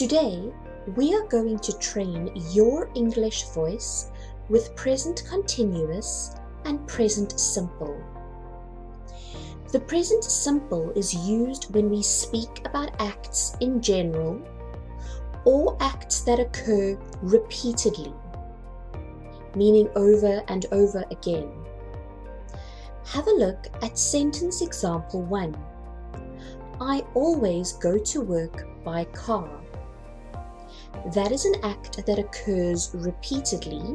Today, we are going to train your English voice with present continuous and present simple. The present simple is used when we speak about acts in general or acts that occur repeatedly, meaning over and over again. Have a look at sentence example 1. I always go to work by car. That is an act that occurs repeatedly.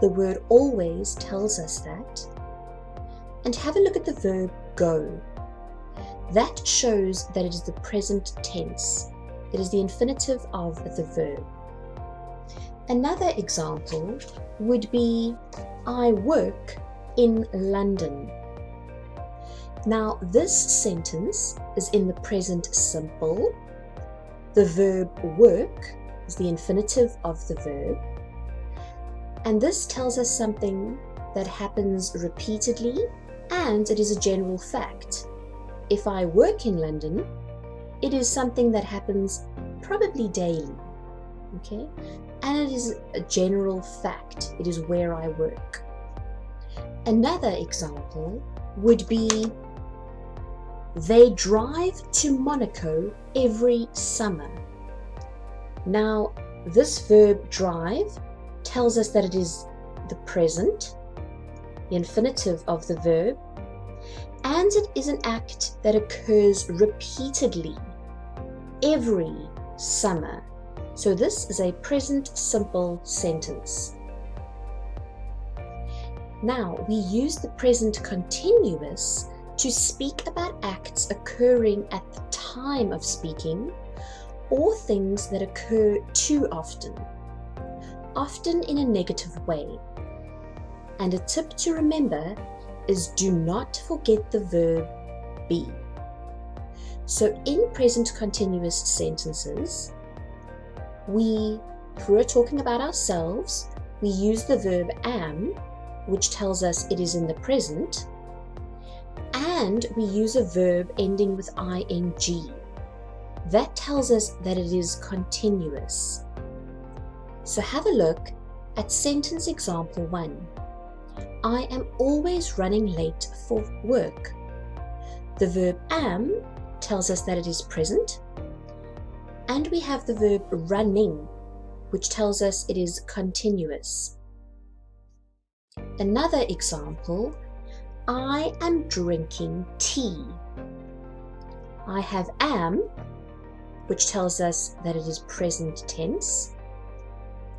The word always tells us that. And have a look at the verb go. That shows that it is the present tense. It is the infinitive of the verb. Another example would be I work in London. Now this sentence is in the present simple. The verb work is the infinitive of the verb. And this tells us something that happens repeatedly and it is a general fact. If I work in London, it is something that happens probably daily, okay? And it is a general fact. It is where I work. Another example would be they drive to Monaco every summer. Now, this verb drive tells us that it is the present, the infinitive of the verb, and it is an act that occurs repeatedly every summer. So this is a present simple sentence. Now, we use the present continuous to speak about acts occurring at the time of speaking or things that occur too often in a negative way. And a tip to remember is do not forget the verb be. So in present continuous sentences, if we're talking about ourselves, we use the verb am, which tells us it is in the present, and we use a verb ending with ing. That tells us that it is continuous. So have a look at sentence example 1. I am always running late for work. The verb am tells us that it is present, and we have the verb running, which tells us it is continuous. Another example, I am drinking tea. I have am, which tells us that it is present tense,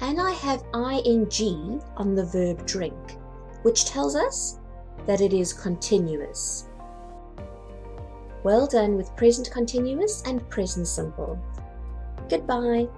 and I have ing on the verb drink, which tells us that it is continuous. Well done with present continuous and present simple. Goodbye.